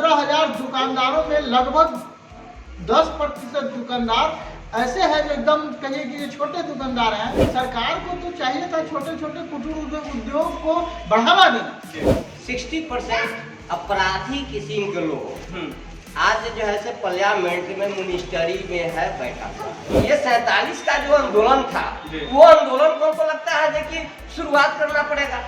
15,000 दुकानदारों में लगभग 10% दुकानदार ऐसे हैं जो एकदम कहिए कि ये छोटे दुकानदार हैं। सरकार को तो चाहिए था छोटे छोटे कुटीर उद्योग को बढ़ावा देना। 60% अपराधी किस्म के लोग आज जो है से पार्लियामेंट में मिनिस्ट्री में है बैठा था। ये 47 का जो आंदोलन था वो आंदोलन को लगता है देखिए शुरुआत करना पड़ेगा।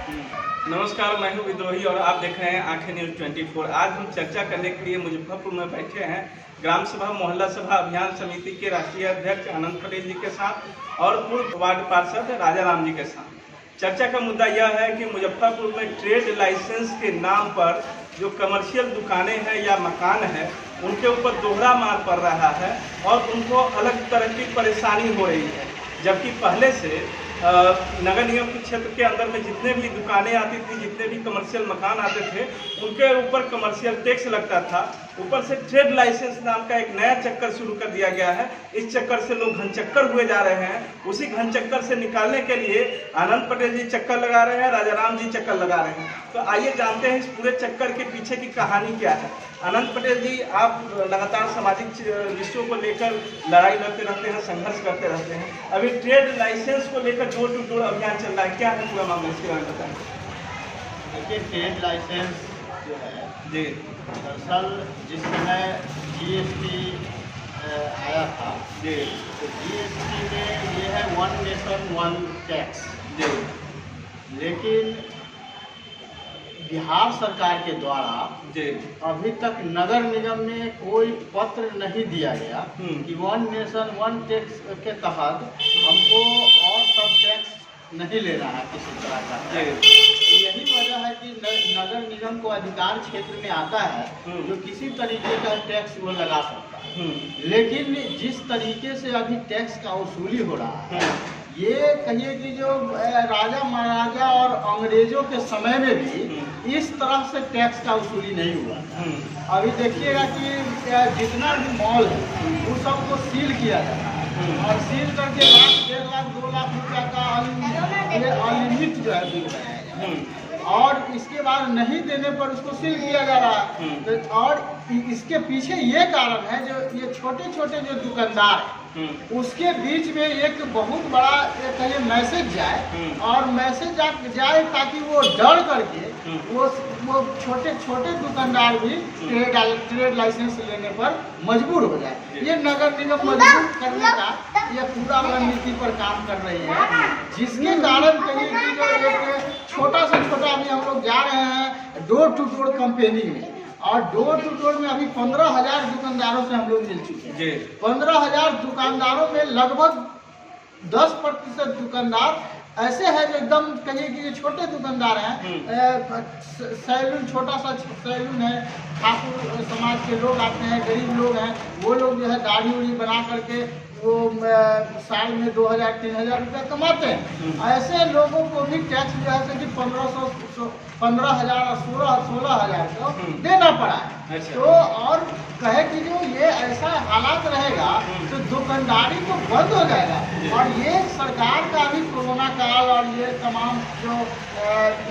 नमस्कार, मैं हूं विद्रोही और आप देख रहे हैं आंखें न्यूज 24। आज हम चर्चा करने के लिए मुजफ्फरपुर में बैठे हैं ग्राम सभा मोहल्ला सभा अभियान समिति के राष्ट्रीय अध्यक्ष आनंद पटेल जी के साथ और पूर्व वार्ड पार्षद राजा राम जी के साथ। चर्चा का मुद्दा यह है कि मुजफ्फरपुर में ट्रेड लाइसेंस के नाम पर जो कमर्शियल दुकानें हैं या मकान है उनके ऊपर दोहरा मार पड़ रहा है और उनको अलग तरह की परेशानी हो रही है। जबकि पहले से नगर निगम के क्षेत्र के अंदर में जितने भी दुकानें आती थी, जितने भी कमर्शियल मकान आते थे, उनके ऊपर कमर्शियल टैक्स लगता था। ऊपर से ट्रेड लाइसेंस नाम का एक नया चक्कर शुरू कर दिया गया है। इस चक्कर से लोग घनचक्कर हुए जा रहे हैं। उसी घनचक्कर से निकालने के लिए आनंद पटेल जी चक्कर लगा रहे हैं, राजा राम जी चक्कर लगा रहे हैं। तो आइए जानते हैं इस पूरे चक्कर के पीछे की कहानी क्या है। आनंद पटेल जी, आप लगातार सामाजिक विषयों को लेकर लड़ाई लड़ते रहते हैं, संघर्ष करते रहते हैं। अभी ट्रेड लाइसेंस को लेकर डोर टू डोर अभियान चल रहा है, क्या है पूरा मामला, इसके बारे में बताएं। देखिए, ट्रेड लाइसेंस जो है जी, दरअसल जिस समय GST आया था जी, तो GST में ये है 1 नेशन 1 टैक्स। जी, लेकिन बिहार सरकार के द्वारा जी, अभी तक नगर निगम में कोई पत्र नहीं दिया गया कि 1 नेशन 1 टैक्स के तहत हमको और सब टैक्स नहीं लेना है किसी तरह का। यही वजह है कि नगर निगम को अधिकार क्षेत्र में आता है जो किसी तरीके का टैक्स वो लगा सकता है। लेकिन जिस तरीके से अभी टैक्स का वसूली हो रहा है, ये कहिए कि जो राजा महाराजा और अंग्रेजों के समय में भी इस तरह से टैक्स का वसूली नहीं हुआ था। अभी देखिएगा कि जितना भी मॉल है वो सबको सील किया जाता है और सील करके 1 लाख 1.5 लाख 2 लाख रुपया का अनलिमिट जो है बिक रहा है और इसके बाद नहीं देने पर उसको सील किया जा रहा है। और इसके पीछे ये कारण है जो ये छोटे छोटे जो दुकानदार हैं उसके बीच में एक बहुत बड़ा कहिए मैसेज जाए और मैसेज जाए ताकि वो डर करके वो छोटे छोटे दुकानदार भी ट्रेड लाइसेंस लेने पर मजबूर हो जाए। ये नगर निगम मजबूर करने का ये पूरा रणनीति पर काम कर रही है, जिसके कारण कहिए कि जो एक छोटा से छोटा अभी हम लोग जा रहे हैं डोर टू डोर कंपेनी में और डोर टू डोर में अभी 15,000 दुकानदारों से हम लोग मिल चुके हैं। 15,000 दुकानदारों में लगभग 10% दुकानदार ऐसे हैं जो एकदम कहिए कि ये छोटे दुकानदार हैं। सैलून, छोटा सा सैलून है, ठाकुर समाज के लोग आते हैं, गरीब लोग हैं, वो लोग जो है दाढ़ी उड़ी बना करके वो साल में 2,000-3,000 रुपया कमाते हैं। ऐसे लोगों को भी टैक्स जो है कि 15,000 और 16,000 को देना पड़ा है। तो और कहे कि जो ये ऐसा हालात रहेगा तो दुकानदारी तो बंद हो जाएगा। और ये सरकार का अभी कोरोना काल और ये तमाम जो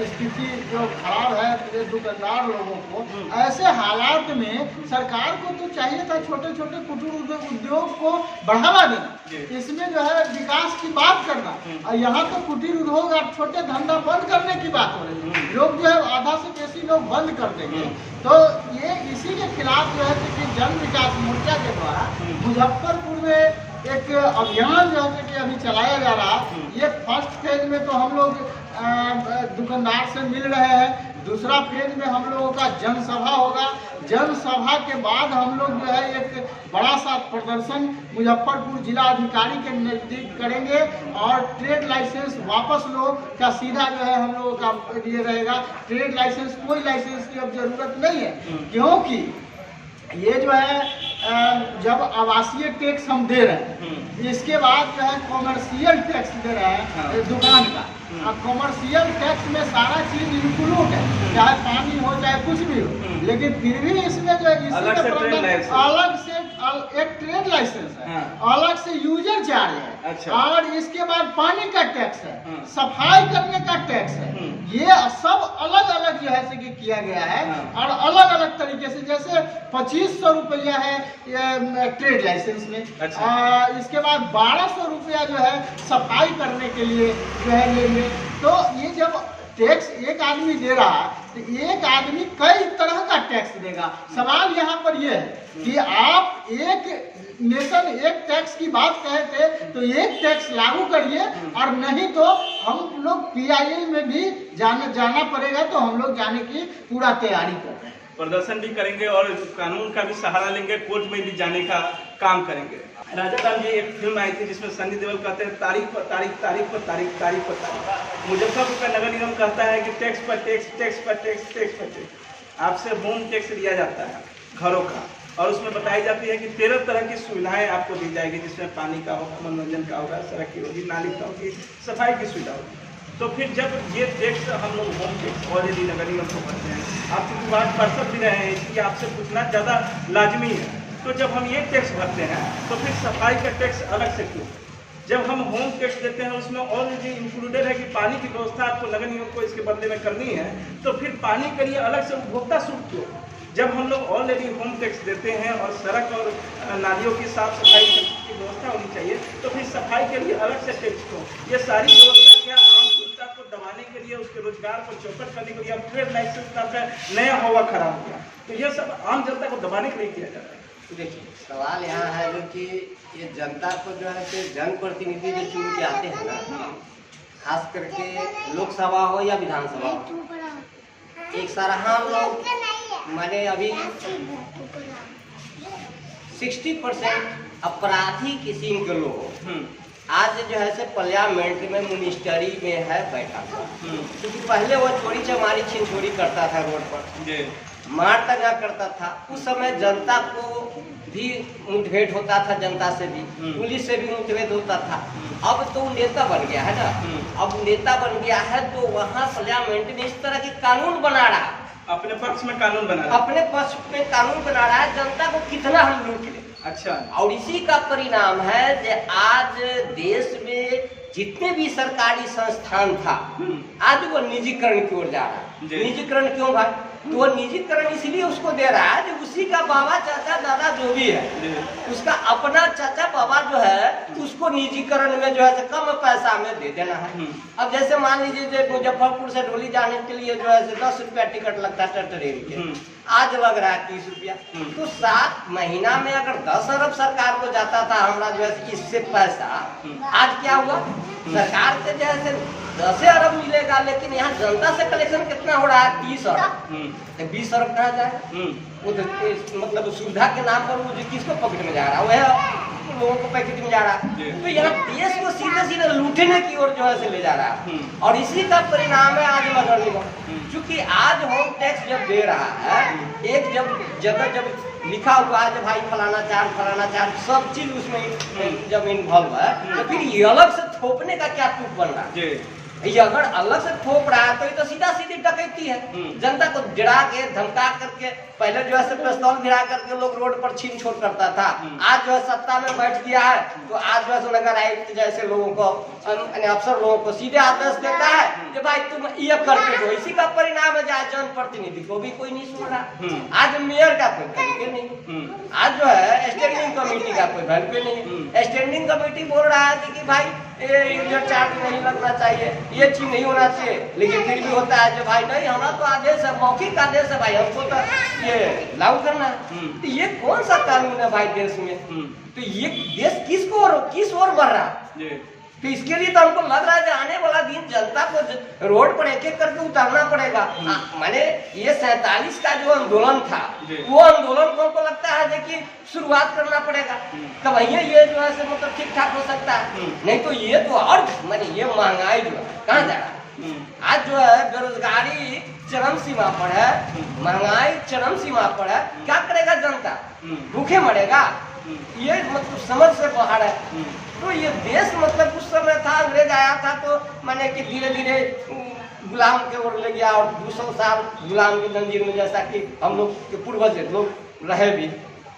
स्थिति जो खराब है ये दुकानदार लोगों को, ऐसे हालात में सरकार को तो चाहिए था छोटे छोटे कुटीर उद्योग को बढ़ावा देना, इसमें जो है विकास की बात करना। और यहाँ तो कुटीर उद्योग और छोटे धंधा बंद करने की बात हो रही है। लोग जो है आधा से बेसी लोग बंद कर देंगे। तो ये इसी के खिलाफ जो है कि जन विकास मोर्चा के द्वारा मुजफ्फरपुर में एक अभियान जो है कि अभी चलाया जा रहा है। ये फर्स्ट फेज में तो हम लोग दुकानदार से मिल रहे हैं, दूसरा फेज में हम लोगों का जनसभा होगा। जनसभा के बाद हम लोग जो है एक बड़ा सा प्रदर्शन मुजफ्फरपुर जिला अधिकारी के नजदीक करेंगे और ट्रेड लाइसेंस वापस लो का सीधा जो है हम लोगों का ये रहेगा। ट्रेड लाइसेंस, कोई लाइसेंस की अब जरूरत नहीं है, क्योंकि ये जो है जब आवासीय टैक्स हम दे रहे हैं, इसके बाद जो है कॉमर्शियल टैक्स दे रहे हैं दुकान का। अब कॉमर्शियल टैक्स में सारा चीज इंक्लूड है, चाहे पानी हो चाहे कुछ भी हो, लेकिन फिर भी इसमें जो अलग से एक ट्रेड लाइसेंस है, अलग से यूजर चार्ज है। अच्छा। और इसके बाद पानी का टैक्स है, सफाई करने का टैक्स है, ये सब अलग अलग जो है से कि किया गया है। और अलग अलग तरीके से, जैसे 2500 रुपया है ये ट्रेड लाइसेंस में, इसके बाद 1200 रुपया जो है सफाई करने के लिए जो है लेंगे। तो ये जब टैक्स एक आदमी दे रहा है तो एक आदमी कई तरह का टैक्स देगा। सवाल यहाँ पर यह है कि आप एक नेशन एक टैक्स की बात कहे थे तो एक टैक्स लागू करिए, और नहीं तो हम लोग PIL में भी जाना पड़ेगा। तो हम लोग जाने की पूरा तैयारी कर रहे हैं, प्रदर्शन भी करेंगे और कानून का भी सहारा लेंगे, कोर्ट में भी जाने का काम करेंगे। राजा राम जी एक फिल्म आई थी जिसमें सनी देओल कहते हैं तारीख पर तारीख, तारीख पर तारीख, तारीख पर तारीख। मुजफ्फरपुर का नगर निगम कहता है कि टैक्स पर टैक्स, टैक्स पर टैक्स, टैक्स पर टैक्स। आपसे होम टैक्स लिया जाता है घरों का, और उसमें बताई जाती है कि 13 तरह की सुविधाएं आपको दी जाएगी, जिसमें पानी का होगा, मनोरंजन का होगा, सड़क की होगी, नाली का होगी, सफाई की सुविधा होगी। तो फिर जब ये टैक्स हम लोग होम टैक्स ऑलरेडी नगर निगम को भरते हैं, आप चूँकि बात परसत भी रहे हैं इसलिए आपसे पूछना ज़्यादा लाजमी है। तो जब हम ये टैक्स भरते हैं तो फिर सफाई का टैक्स अलग से क्यों? जब हम होम टैक्स देते हैं उसमें ऑलरेडी इंक्लूडेड है कि पानी की व्यवस्था आपको नगर निगम को इसके बदले में करनी है, तो फिर पानी के लिए अलग से उपभोक्ता शुल्क क्यों? जब हम लोग ऑलरेडी होम टैक्स देते हैं और सड़क और नालियों की साफ सफाई की व्यवस्था होनी चाहिए, तो फिर सफाई के लिए अलग से टैक्स क्यों? ये सारी व्यवस्था क्या आम जनता को दबाने के लिए, उसके रोजगार को चौपट करने के लिए? अब ट्रेड लाइसेंस का नया हवा खड़ा हो गया, तो ये सब आम जनता को दबाने के लिए किया जाता है। देखिए सवाल यहाँ है जो कि ये जनता को जो है कि जनप्रतिनिधि जो चुन के आते हैं ना, खास करके लोकसभा हो या विधानसभा हो, एक सारा हम लोग माने अभी 60% अपराधी किस्म के लोग आज जो है से पार्लियामेंट में मिनिस्ट्री में है बैठा था। क्योंकि पहले वो चोरी चमारी छिनछोरी करता था रोड पर, मार तगा करता था। उस समय जनता को भी मुठभेड़ होता था, जनता से भी, पुलिस से भी मुठभेड़ होता था। अब तो नेता बन गया है ना, अब नेता बन गया है तो वहाँ पार्लियामेंट में इस तरह के कानून बना रहा है, अपने पक्ष में कानून बना रहा है, अपने पक्ष में कानून बना रहा है, जनता को कितना हम लूट ले। अच्छा, और इसी का परिणाम है कि आज देश में जितने भी सरकारी संस्थान था आज वो निजीकरण की ओर जा रहा है। निजीकरण क्यों भाई? तो वो निजीकरण इसलिए उसको दे रहा है कि उसी का बाबा चाचा दादा जो भी है, उसका अपना चाचा बाबा जो है उसको निजीकरण में जो है कम पैसा में दे देना है। अब जैसे मान लीजिए मुजफ्फरपुर से डोली जाने के लिए जो है 10 रुपया टिकट लगता है ट्रेन के, आज लग रहा है 30 रुपया। तो 7 महीना में अगर 10 अरब सरकार को जाता था हमारा जो है इससे पैसा, आज क्या हुआ? सरकार से जो है 10 अरब मिलेगा, लेकिन यहाँ जनता से कलेक्शन कितना हो रहा है? 30 अरब। 20 अरब कहाँ जाए? वो तो मतलब सुविधा के नाम पर वो किसको पॉकेट में जा रहा है? वह लोगों को पैकेट में जा रहा है। तो यहाँ देश को सीधे सीधे लूटने की ओर जो है से ले जा रहा है, और इसी का परिणाम है आज नगर निगम। क्योंकि आज होम टैक्स जब दे रहा है, एक जब लिखा हुआ है जब भाई फलाना चार्ज सब चीज उसमें जब इन्वॉल्व है, तो फिर ये अलग से थोपने का क्या टूप बन रहा है? ये अगर अलग से थोप रहा है तो ये तो सीधा सीधी डकैती है। जनता को डरा के धमका करके, पहले जो है पिस्तौल गिरा करके लोग रोड पर छीन छोड़ करता था, आज जो है सत्ता में बैठ गया है तो आज जो है नगर आयुक्त जैसे लोगों को, अफसर लोगों को सीधे आदेश देता है कि भाई तुम ये करके दो। इसी का परिणाम है आज जनप्रतिनिधि को भी कोई नहीं सुन रहा। आज मेयर का कोई वैल्यू नहीं, आज जो है स्टैंडिंग कमेटी का कोई वैल्यू नहीं। स्टैंडिंग कमेटी बोल रहा है कि भाई यूजर चार्ज नहीं लगना चाहिए, ये चीज नहीं होना चाहिए, लेकिन फिर भी होता है जो भाई नहीं, हमारा तो आदेश है, मौखिक आदेश है भाई, हमको तो ये लागू करना है। तो ये कौन सा कानून है भाई देश में? तो ये देश किस ओर बढ़ रहा है? तो इसके लिए तो हमको लग रहा है कि आने वाला दिन जनता को रोड पर एक एक करके उतारना पड़ेगा। माने ये 47 का जो आंदोलन था, वो आंदोलन को हमको लगता है कि शुरुआत करना पड़ेगा, तब ये जो है मतलब ठीक ठाक हो सकता है। नहीं तो ये तो और माने ये महंगाई जो है कहाँ जा रहा है? आज जो है बेरोजगारी चरम सीमा पर है, महंगाई चरम सीमा पर है, क्या करेगा जनता? भूखे मरेगा? ये मतलब समझ से बाहर है। तो ये देश मतलब उस समय था, अंग्रेज आया था तो माने कि धीरे धीरे गुलाम के ओर ले गया, और 200 साल गुलाम की जंजीर में जैसा कि हम लोग के पूर्वज लोग रहे भी,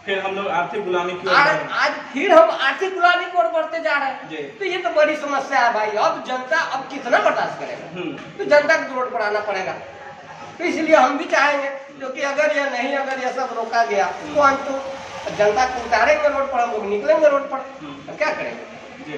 फिर हम लोग आर्थिक गुलामी की ओर आज फिर हम आर्थिक गुलामी की ओर बढ़ते जा रहे हैं। तो ये तो बड़ी समस्या है भाई। अब जनता अब कितना बर्दाश्त करेगा? तो जनता को रोड पर आना पड़ेगा। तो इसलिए हम भी चाहेंगे, क्योंकि अगर यह सब रोका गया तो हम तो जनता को उतारेंगे रोड पर, हम लोग निकलेंगे रोड पर, तो क्या करेंगे जी।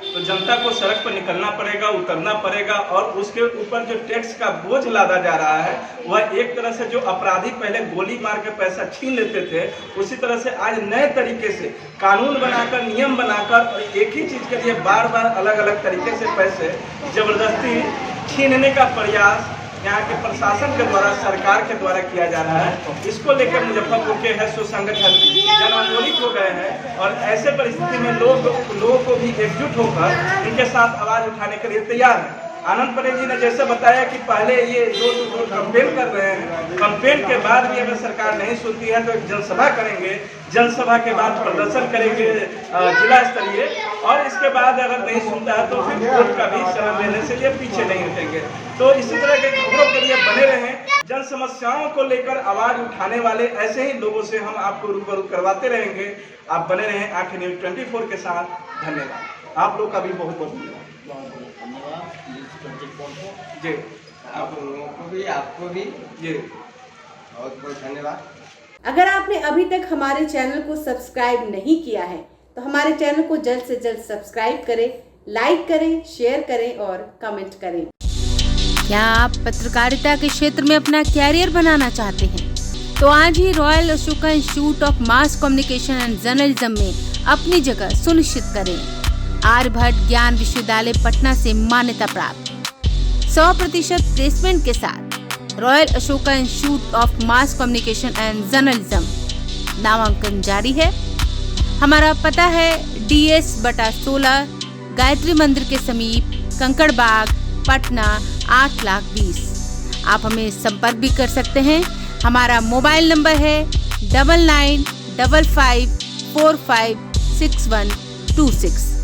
तो जनता को सड़क पर निकलना पड़ेगा, उतरना पड़ेगा, और उसके ऊपर जो टैक्स का बोझ लादा जा रहा है वह एक तरह से जो अपराधी पहले गोली मार के पैसा छीन लेते थे, उसी तरह से आज नए तरीके से कानून बनाकर, नियम बनाकर, और एक ही चीज के लिए बार बार अलग अलग तरीके से पैसे जबरदस्ती छीनने का प्रयास यहाँ के प्रशासन के द्वारा, सरकार के द्वारा किया जा रहा है। इसको लेकर मुजफ्फरपुर के है सो संगठन जन आंदोलित हो गए हैं, और ऐसे परिस्थिति में लोगों को भी एकजुट होकर इनके साथ आवाज उठाने के लिए तैयार है। आनंद पटेल जी ने जैसे बताया कि पहले ये जो कंपेन कर रहे हैं, कंपेन के बाद भी अगर सरकार नहीं सुनती है तो एक जनसभा करेंगे, जनसभा के बाद प्रदर्शन करेंगे जिला स्तरीय, और इसके बाद अगर नहीं सुनता है तो फिर कोर्ट का भी शरण लेने से ये पीछे नहीं हटेंगे। तो इसी तरह के खबरों के लिए बने रहें, जन समस्याओं को लेकर आवाज उठाने वाले ऐसे ही लोगों से हम आपको रूबरू करवाते रहेंगे। आप बने रहें आंखें न्यूज़ 24 के साथ। धन्यवाद, आप लोग का भी बहुत बहुत धन्यवाद। जी, आप लोगों को भी, आपको भी जी बहुत बहुत धन्यवाद। अगर आपने अभी तक हमारे चैनल को सब्सक्राइब नहीं किया है तो हमारे चैनल को जल्द से जल्द सब्सक्राइब करें, लाइक करें, शेयर करें और कमेंट करें। क्या आप पत्रकारिता के क्षेत्र में अपना कैरियर बनाना चाहते हैं? तो आज ही royal Ashoka institute of mass communication and journalism में अपनी जगह सुनिश्चित करें। आर्यभट्ट ज्ञान विश्वविद्यालय पटना से मान्यता प्राप्त 100% प्लेसमेंट के साथ royal Ashoka institute of mass communication and journalism नामांकन जारी है। हमारा पता है DS/16 गायत्री मंदिर के समीप, कंकड़ बाग, पटना 8,20,000। आप हमें संपर्क भी कर सकते हैं। हमारा मोबाइल नंबर है 9955456126।